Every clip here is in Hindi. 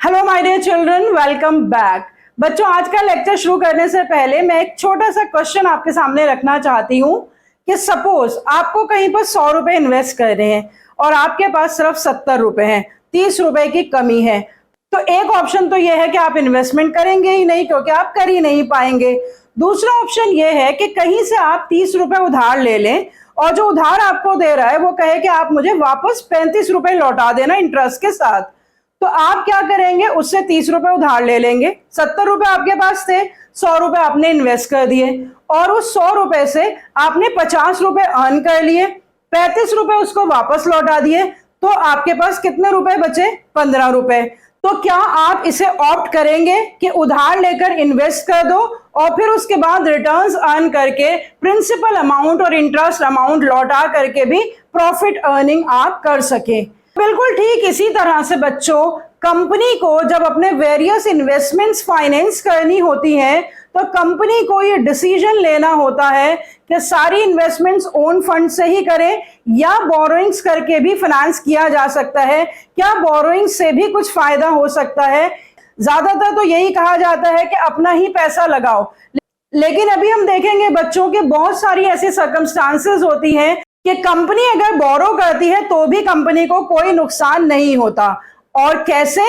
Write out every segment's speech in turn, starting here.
Hello my dear children, welcome back. बच्चों, आज का लेक्चर शुरू करने से पहले मैं एक छोटा सा क्वेश्चन आपके सामने रखना चाहती हूँ कि सपोज आपको कहीं पर 100 रुपए इन्वेस्ट कर रहे हैं और आपके पास सिर्फ 70 रुपए हैं, 30 रुपए की कमी है। तो एक ऑप्शन तो यह है कि आप इन्वेस्टमेंट करेंगे ही नहीं क्योंकि आप कर ही नहीं पाएंगे। दूसरा ऑप्शन यह है कि कहीं से आप 30 रुपए उधार ले लें और जो उधार आपको दे रहा है वो कहे कि आप मुझे वापस 35 रुपए लौटा देना इंटरेस्ट के साथ। तो आप क्या करेंगे, उससे 30 रुपए उधार ले लेंगे। 70 रुपए आपके पास थे, 100 रुपए आपने इन्वेस्ट कर दिए और उस 100 रुपए से आपने 50 रुपए अर्न कर लिए, 35 रुपए उसको वापस लौटा दिए। तो आपके पास कितने रुपए बचे? 15 रुपए। तो क्या आप इसे ऑप्ट करेंगे कि उधार लेकर इन्वेस्ट कर दो और फिर उसके बाद रिटर्न्स अर्न करके प्रिंसिपल अमाउंट और इंटरेस्ट अमाउंट लौटा करके भी प्रॉफिट अर्निंग आप कर सके? बिल्कुल ठीक इसी तरह से बच्चों, कंपनी को जब अपने वेरियस इन्वेस्टमेंट्स फाइनेंस करनी होती हैं तो कंपनी को ये डिसीजन लेना होता है कि सारी इन्वेस्टमेंट्स ओन फंड से ही करें या बोरोइंग्स करके भी फाइनेंस किया जा सकता है। क्या बोरोइंग्स से भी कुछ फायदा हो सकता है? ज्यादातर तो यही कहा जाता है कि अपना ही पैसा लगाओ, लेकिन अभी हम देखेंगे बच्चों के बहुत सारी ऐसी सर्कमस्टांसेस होती हैं कि कंपनी अगर बोरो करती है तो भी कंपनी को कोई नुकसान नहीं होता। और कैसे,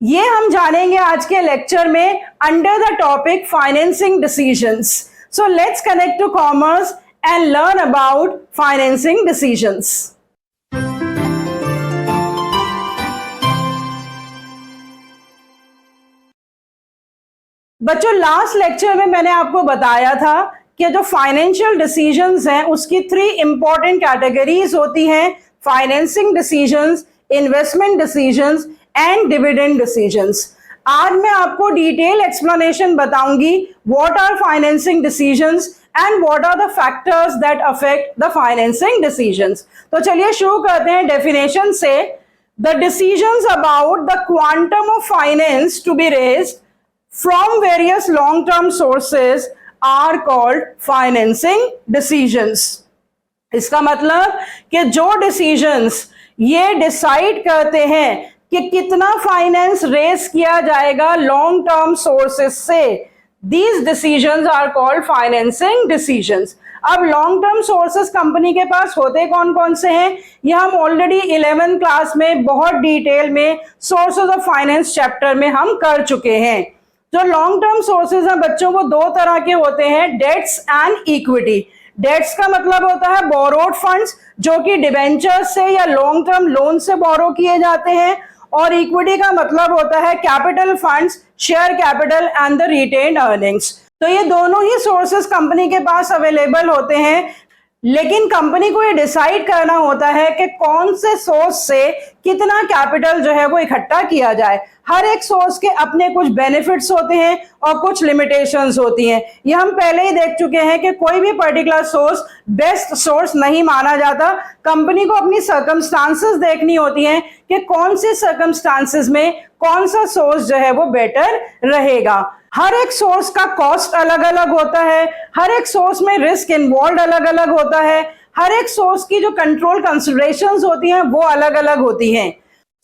ये हम जानेंगे आज के लेक्चर में under the topic financing decisions. So let's connect to commerce and learn about financing decisions. बच्चों, लास्ट लेक्चर में मैंने आपको बताया था कि जो फाइनेंशियल डिसीजंस हैं उसकी 3 इंपॉर्टेंट कैटेगरीज होती हैं: financing decisions, investment decisions and dividend decisions. आज मैं आपको डिटेल एक्सप्लेनेशन बताऊंगी what are financing decisions and what are the factors that affect the financing decisions. तो चलिए शुरू करते हैं डेफिनेशन से। The decisions about the quantum of finance to be raised from various long-term sources are called financing decisions। इसका मतलब कि जो डिसीजंस ये डिसाइड करते हैं कि कितना फाइनेंस रेज किया जाएगा लॉन्ग टर्म सोर्सेस से, these decisions are called financing decisions। अब लॉन्ग टर्म सोर्सेस कंपनी के पास होते कौन कौन से हैं, ये हम ऑलरेडी 11th क्लास में बहुत डिटेल में सोर्सेस ऑफ फाइनेंस चैप्टर में हम कर चुके हैं। जो लॉन्ग टर्म सोर्सेज हैं बच्चों, वो 2 तरह के होते हैं, डेट्स एंड इक्विटी। डेट्स का मतलब होता है बोरोड फंड्स जो कि डिबेंचर्स से या लॉन्ग टर्म लोन से बोरो किए जाते हैं, और इक्विटी का मतलब होता है capital funds, share capital and the retained earnings. तो ये दोनों ही सोर्सेज कंपनी के पास अवेलेबल होते हैं, लेकिन कंपनी को ये डिसाइड करना होता है कि कौन से सोर्स से कितना कैपिटल जो है वो इकट्ठा किया जाए। हर एक सोर्स के अपने कुछ बेनिफिट्स होते हैं और कुछ लिमिटेशंस होती हैं। ये हम पहले ही देख चुके हैं कि कोई भी पर्टिकुलर सोर्स बेस्ट सोर्स नहीं माना जाता। कंपनी को अपनी सर्कमस्टांसेस देखनी होती हैं कि कौन से सर्कमस्टांसेस में कौन सा सोर्स जो है वो बेटर रहेगा। हर एक सोर्स का कॉस्ट अलग अलग होता है, हर एक सोर्स में रिस्क इन्वॉल्व अलग अलग होता है, हर एक सोर्स की जो कंट्रोल कंसिडरेशंस होती हैं वो अलग अलग होती हैं।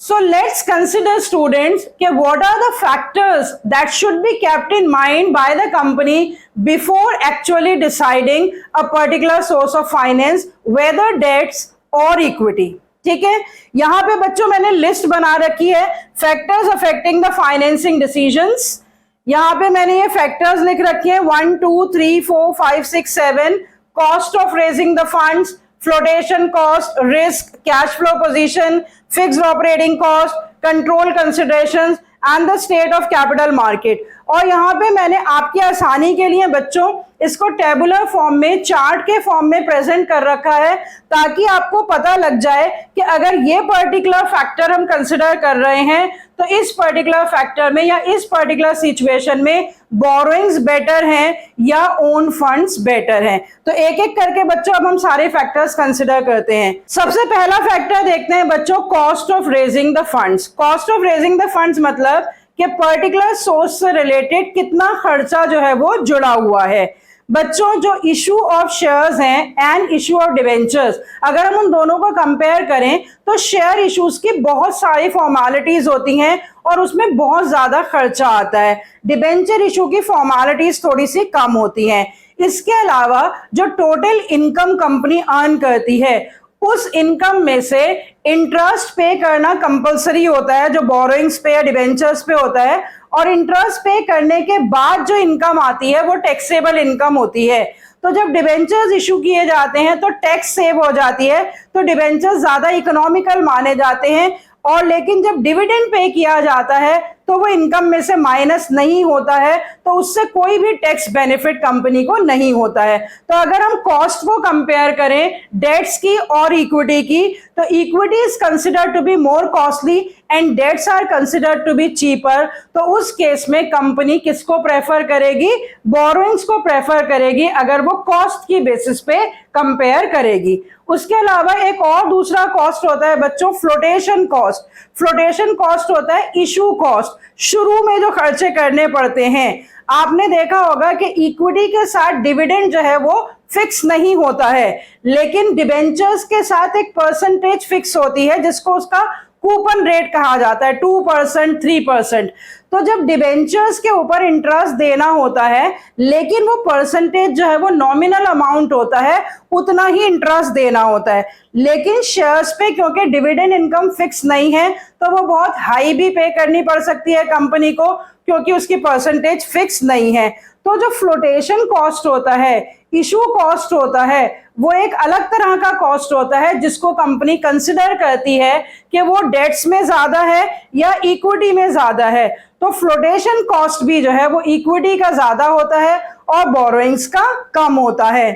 So let's consider students कि what are the factors that should be kept in mind by the company before actually deciding a particular source of finance, whether debts or equity। ठीक है, यहाँ पे बच्चों मैंने लिस्ट बना रखी है factors affecting the financing decisions. यहाँ पे मैंने ये फैक्टर्स लिख रखे हैं 1 2 3 4 5 6 7। Cost of raising the funds, flotation cost, risk, cash flow position, fixed operating cost, control considerations and the state of capital market. और यहाँ पे मैंने आपकी आसानी के लिए बच्चों इसको टेबुलर फॉर्म में, चार्ट के फॉर्म में प्रेजेंट कर रखा है ताकि आपको पता लग जाए कि अगर ये पर्टिकुलर फैक्टर हम कंसिडर कर रहे हैं तो इस पर्टिकुलर फैक्टर में या इस पर्टिकुलर सिचुएशन में बोरोइंग्स बेटर हैं या ओन फंड्स बेटर हैं। तो एक एक करके बच्चों अब हम सारे फैक्टर्स कंसिडर करते हैं। सबसे पहला फैक्टर देखते हैं बच्चों, cost of raising the funds. Cost of raising the funds मतलब कि पर्टिकुलर सोर्स से रिलेटेड कितना खर्चा जो है वो जुड़ा हुआ है। बच्चों जो इशू ऑफ शेयर्स हैं एंड इशू ऑफ डिबेंचर्स, अगर हम उन दोनों को कंपेयर करें तो शेयर इश्यूज की बहुत सारी फॉर्मेलिटीज होती हैं और उसमें बहुत ज्यादा खर्चा आता है। डिबेंचर इशू की फॉर्मेलिटीज थोड़ी सी कम होती हैं। इसके अलावा जो टोटल इनकम कंपनी अर्न करती है उस इनकम में से इंटरेस्ट पे करना कंपलसरी होता है, जो बोरोइंग्स पे या डिबेंचर्स पे होता है, और इंटरेस्ट पे करने के बाद जो इनकम आती है वो टैक्सेबल इनकम होती है। तो जब डिबेंचर्स इशू किए जाते हैं तो टैक्स सेव हो जाती है, तो डिबेंचर्स ज्यादा इकोनॉमिकल माने जाते हैं। और लेकिन जब डिविडेंड पे किया जाता है तो वो इनकम में से माइनस नहीं होता है, तो उससे कोई भी टैक्स बेनिफिट कंपनी को नहीं होता है। तो अगर हम कॉस्ट को कंपेयर करें डेट्स की और इक्विटी की, तो equity is considered to be more costly and debts are considered to be cheaper. तो उस केस में कंपनी किसको प्रेफर करेगी? बोरोइंग्स को प्रेफर करेगी, अगर वो कॉस्ट की बेसिस पे कंपेयर करेगी। उसके अलावा एक और दूसरा कॉस्ट होता है बच्चों, फ्लोटेशन कॉस्ट। फ्लोटेशन कॉस्ट होता है इशू कॉस्ट, शुरू में जो खर्चे करने पड़ते हैं। आपने देखा होगा कि इक्विटी के साथ डिविडेंड जो है वो फिक्स नहीं होता है, लेकिन डिबेंचर्स के साथ एक परसेंटेज फिक्स होती है जिसको उसका कूपन रेट कहा जाता है, 2%, 3%। तो जब डिबेंचर्स के ऊपर इंटरेस्ट देना होता है लेकिन वो परसेंटेज जो है वो नॉमिनल अमाउंट होता है, उतना ही इंटरेस्ट देना होता है। लेकिन शेयर्स पे क्योंकि डिविडेंड इनकम फिक्स नहीं है तो वो बहुत हाई भी पे करनी पड़ सकती है कंपनी को, क्योंकि उसकी परसेंटेज फिक्स नहीं है। तो जो फ्लोटेशन कॉस्ट होता है, इशू कॉस्ट होता है, वो एक अलग तरह का कॉस्ट होता है जिसको कंपनी कंसिडर करती है कि वो डेट्स में ज्यादा है या इक्विटी में ज्यादा है। तो फ्लोटेशन कॉस्ट भी जो है वो इक्विटी का ज्यादा होता है और बोरोइंग्स का कम होता है।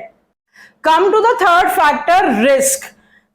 Come to the third factor, risk.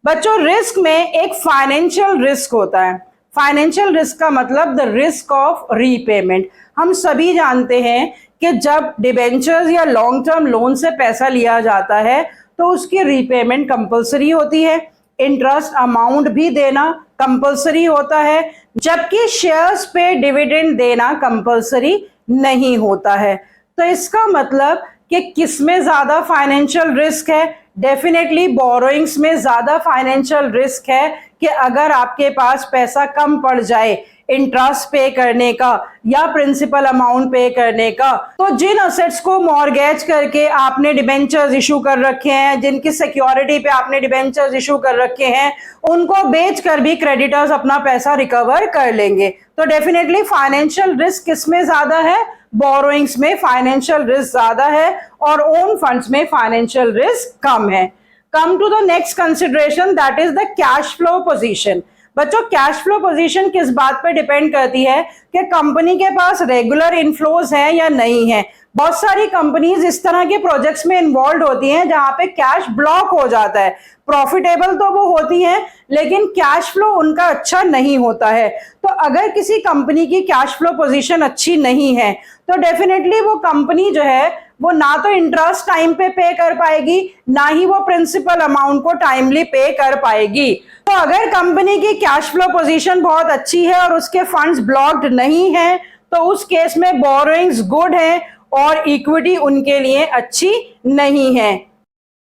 बच्चों रिस्क में एक फाइनेंशियल रिस्क होता है। फाइनेंशियल रिस्क का मतलब द रिस्क ऑफ रीपेमेंट। हम सभी जानते हैं कि जब डिबेंचर्स या लॉन्ग टर्म लोन से पैसा लिया जाता है तो उसकी रीपेमेंट कंपलसरी होती है, इंटरेस्ट अमाउंट भी देना कंपलसरी होता है, जबकि शेयर्स पे डिविडेंड देना कंपलसरी नहीं होता है। तो इसका मतलब कि किस में ज्यादा फाइनेंशियल रिस्क है? डेफिनेटली बोरोइंग्स में ज्यादा फाइनेंशियल रिस्क है कि अगर आपके पास पैसा कम पड़ जाए इंटरेस्ट पे करने का या प्रिंसिपल अमाउंट पे करने का, तो जिन असेट्स को मॉर्गेज करके आपने डिबेंचर्स इशू कर रखे हैं, जिनकी सिक्योरिटी पे आपने डिबेंचर्स इशू कर रखे हैं, उनको बेचकर भी क्रेडिटर्स अपना पैसा रिकवर कर लेंगे। तो डेफिनेटली फाइनेंशियल रिस्क किसमें ज्यादा है? बोरोइंग्स में फाइनेंशियल रिस्क ज्यादा है और ओन फंड्स में फाइनेंशियल रिस्क कम है। Come to the next consideration, that is the cash flow position. बच्चों कैश फ्लो पोजीशन किस बात पर डिपेंड करती है कि कंपनी के पास रेगुलर इनफ्लोज हैं या नहीं है। बहुत सारी कंपनीज इस तरह के प्रोजेक्ट्स में इन्वॉल्व होती हैं जहां पे कैश ब्लॉक हो जाता है। प्रॉफिटेबल तो वो होती हैं लेकिन कैश फ्लो उनका अच्छा नहीं होता है। तो अगर किसी कंपनी की कैश फ्लो पोजीशन अच्छी नहीं है तो डेफिनेटली वो कंपनी जो है वो ना तो इंटरेस्ट टाइम पे कर पाएगी, ना ही वो प्रिंसिपल अमाउंट को टाइमली पे कर पाएगी। तो अगर कंपनी की कैश फ्लो पोजीशन बहुत अच्छी है और उसके फंड्स ब्लॉक्ड नहीं है तो उस केस में बोरोइंग्स गुड है और इक्विटी उनके लिए अच्छी नहीं है।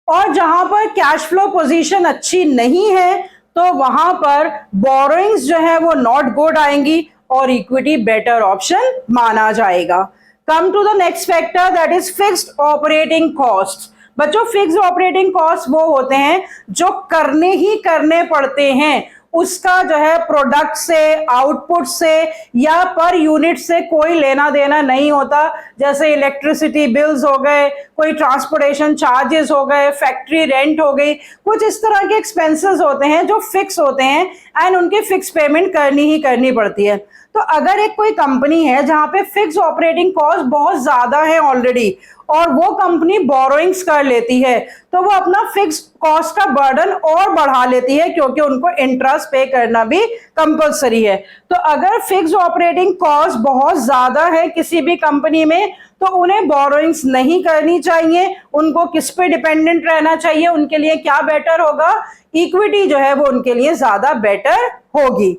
और जहां पर कैश फ्लो पोजीशन अच्छी नहीं है तो वहां पर बोरोइंग्स जो है वो नॉट गुड आएंगी और इक्विटी बेटर ऑप्शन माना जाएगा। Come to the next factor, that is fixed operating cost. बच्चों फिक्स्ड ऑपरेटिंग कॉस्ट वो होते हैं जो करने ही करने पड़ते हैं, उसका जो है प्रोडक्ट से, आउटपुट से या पर यूनिट से कोई लेना देना नहीं होता। जैसे इलेक्ट्रिसिटी बिल्स हो गए, कोई ट्रांसपोर्टेशन चार्जेस हो गए, फैक्ट्री रेंट हो गई, कुछ इस तरह के एक्सपेंसेस होते हैं जो फिक्स होते हैं एंड उनकी फिक्स पेमेंट करनी ही करनी पड़ती है। तो अगर एक कोई कंपनी है जहां पे फिक्स ऑपरेटिंग कॉस्ट बहुत ज्यादा है ऑलरेडी और वो कंपनी बोरोइंग्स कर लेती है तो वो अपना फिक्स कॉस्ट का बर्डन और बढ़ा लेती है क्योंकि उनको इंटरेस्ट पे करना भी कंपलसरी है। तो अगर फिक्स ऑपरेटिंग कॉस्ट बहुत ज्यादा है किसी भी कंपनी में तो उन्हें बोरोइंग्स नहीं करनी चाहिए। उनको किस पे डिपेंडेंट रहना चाहिए? उनके लिए क्या बेटर होगा? इक्विटी जो है वो उनके लिए ज्यादा बेटर होगी।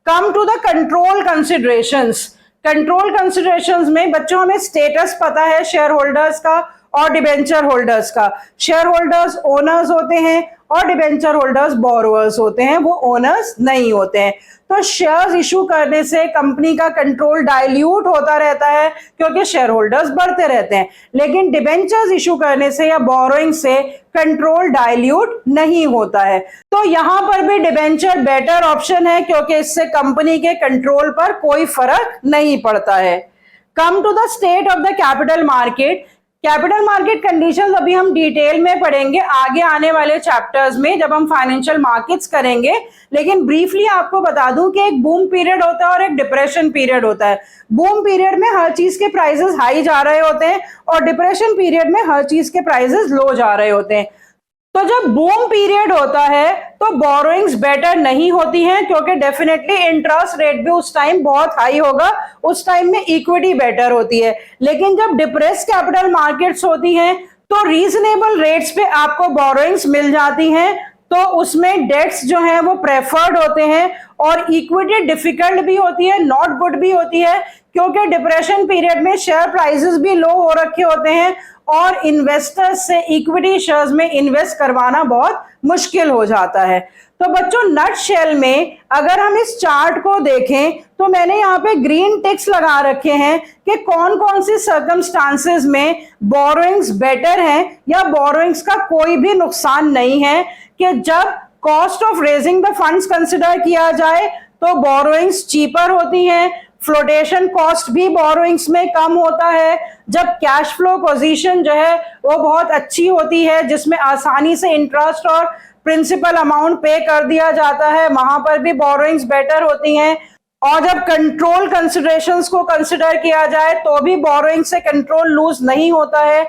Come to the control considerations. Control considerations में बच्चों हमें स्टेटस पता है शेयर होल्डर्स का और डिबेंचर होल्डर्स का। शेयर होल्डर्स ओनर्स होते हैं और डिबेंचर होल्डर्स बोरोवर्स होते हैं, वो ओनर्स नहीं होते हैं। तो शेयर्स इशू करने से कंपनी का कंट्रोल डाइल्यूट होता रहता है क्योंकि शेयर होल्डर्स बढ़ते रहते हैं, लेकिन डिबेंचर्स इशू करने से या बोरोइंग से कंट्रोल डाइल्यूट नहीं होता है। तो यहां पर भी डिबेंचर बेटर ऑप्शन है क्योंकि इससे कंपनी के कंट्रोल पर कोई फर्क नहीं पड़ता है। Come to the state of the capital market. Capital market conditions अभी हम डिटेल में पढ़ेंगे आगे आने वाले चैप्टर्स में जब हम फाइनेंशियल मार्केट्स करेंगे, लेकिन ब्रीफली आपको बता दूं कि एक बूम पीरियड होता है और एक डिप्रेशन पीरियड होता है। बूम पीरियड में हर चीज के प्राइसेस हाई जा रहे होते हैं और डिप्रेशन पीरियड में हर चीज के प्राइसेस लो जा रहे होते हैं। तो जब बूम पीरियड होता है तो बोरोइंग्स बेटर नहीं होती हैं क्योंकि डेफिनेटली इंटरेस्ट रेट भी उस टाइम बहुत हाई होगा, उस टाइम में इक्विटी बेटर होती है। लेकिन जब डिप्रेस कैपिटल मार्केट्स होती हैं तो रीजनेबल रेट्स पे आपको बोरोइंग्स मिल जाती हैं, तो उसमें डेट्स जो हैं वो प्रेफर्ड होते हैं और इक्विटी डिफिकल्ट भी होती है, नॉट गुड भी होती है क्योंकि डिप्रेशन पीरियड में शेयर प्राइसेस भी लो हो रखे होते हैं और इन्वेस्टर्स से इक्विटी शेयर्स में इन्वेस्ट करवाना बहुत मुश्किल हो जाता है। तो बच्चों नट शेल में अगर हम इस चार्ट को देखें तो मैंने यहाँ पे ग्रीन टिक्स लगा रखे हैं कि कौन कौन सी सर्कमस्टांसेस में बोरोइंग्स बेटर हैं या बोरोइंग्स का कोई भी नुकसान नहीं है। कि जब cost of raising the funds consider किया जाए तो बोरोइंग्स चीपर होती हैं, फ्लोटेशन कॉस्ट भी बोरोइंग्स में कम होता है, जब कैश फ्लो पोजीशन जो है वो बहुत अच्छी होती है जिसमें आसानी से इंटरेस्ट और प्रिंसिपल अमाउंट पे कर दिया जाता है, वहां पर भी बोरोइंग्स बेटर होती हैं। और जब कंट्रोल कंसिडरेशंस को कंसिडर किया जाए तो भी बोरोइंग से कंट्रोल लूज नहीं होता है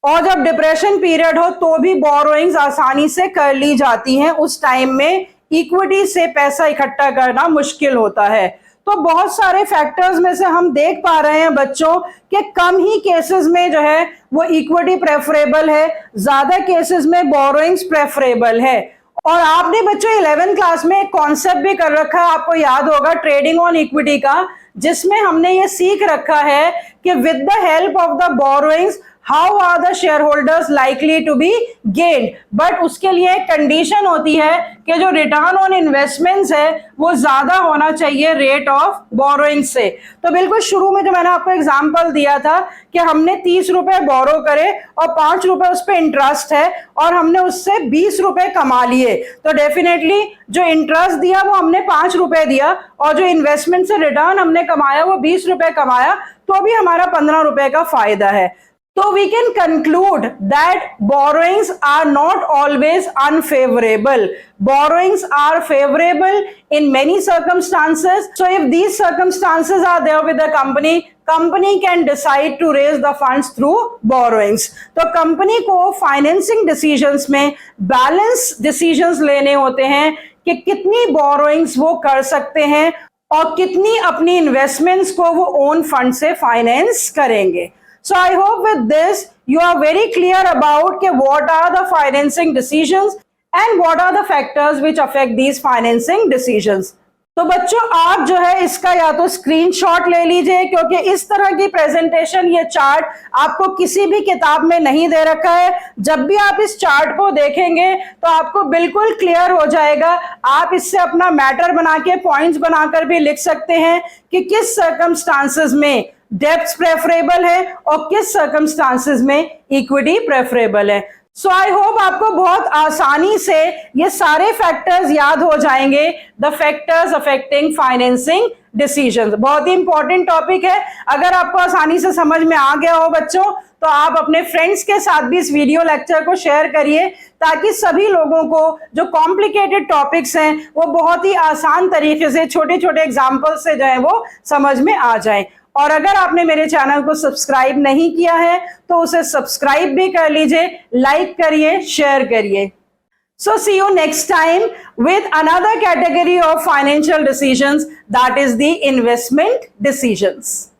और जब डिप्रेशन पीरियड हो तो भी बोरोइंग्स आसानी से कर ली जाती हैं, उस टाइम में इक्विटी से पैसा इकट्ठा करना मुश्किल होता है। तो बहुत सारे फैक्टर्स में से हम देख पा रहे हैं बच्चों कि कम ही केसेस में जो है वो इक्विटी प्रेफरेबल है, ज्यादा केसेस में बोरोइंग्स प्रेफरेबल है। और आपने बच्चों 11th क्लास में एक कॉन्सेप्ट भी कर रखा है, आपको याद होगा, ट्रेडिंग ऑन इक्विटी का, जिसमें हमने ये सीख रखा है कि with the help of the borrowings how are the shareholders likely to be gained. But उसके लिए एक कंडीशन होती है कि जो रिटर्न ऑन इन्वेस्टमेंट्स है वो ज्यादा होना चाहिए रेट ऑफ बोरोइंग से। तो बिल्कुल शुरू में जो मैंने आपको एग्जांपल दिया था कि हमने 30 रुपए बोरो करे और 5 रुपए उस पर इंटरेस्ट है और हमने उससे 20 रुपए कमा लिए, तो डेफिनेटली जो इंटरेस्ट दिया वो हमने 5 रुपए दिया और जो इन्वेस्टमेंट से रिटर्न हमने कमाया वो 20 रुपए कमाया, तो भी हमारा 15 रुपए का फायदा है। So we can conclude that borrowings are not always unfavorable. Borrowings are favorable in many circumstances. So if these circumstances are there with the company can decide to raise the funds through borrowings. तो कंपनी को फाइनेंसिंग डिसीजंस में बैलेंस डिसीजंस लेने होते हैं कि कितनी बोरोइंग्स वो कर सकते हैं और कितनी अपनी इन्वेस्टमेंट्स को वो ओन फंड से फाइनेंस करेंगे। So I hope with this you are very clear about what are the financing decisions and what are the factors which affect these financing decisions. तो बच्चों आप जो है इसका या तो स्क्रीनशॉट ले लीजिए क्योंकि इस तरह की प्रेजेंटेशन, ये चार्ट आपको किसी भी किताब में नहीं दे रखा है। जब भी आप इस चार्ट को देखेंगे तो आपको बिल्कुल क्लियर हो जाएगा, आप इससे अपना मैटर बना के पॉइंट्स बनाकर भी लिख सकते हैं कि किस सर्कमस्टांसेस में डेब्ट्स प्रेफरेबल है और किस सर्कमस्टांसेस में इक्विटी प्रेफरेबल है। सो आई होप आपको बहुत आसानी से ये सारे फैक्टर्स याद हो जाएंगे, the factors affecting financing decisions. बहुत ही इंपॉर्टेंट टॉपिक है, अगर आपको आसानी से समझ में आ गया हो बच्चों तो आप अपने फ्रेंड्स के साथ भी इस वीडियो लेक्चर को शेयर करिए ताकि सभी लोगों को जो कॉम्प्लिकेटेड टॉपिक्स हैं वो बहुत ही आसान तरीके से छोटे छोटे एग्जाम्पल से जो है वो समझ में आ जाए। और अगर आपने मेरे चैनल को सब्सक्राइब नहीं किया है तो उसे सब्सक्राइब भी कर लीजिए, लाइक करिए, शेयर करिए। So see you next time with another category of financial decisions, that is the investment decisions.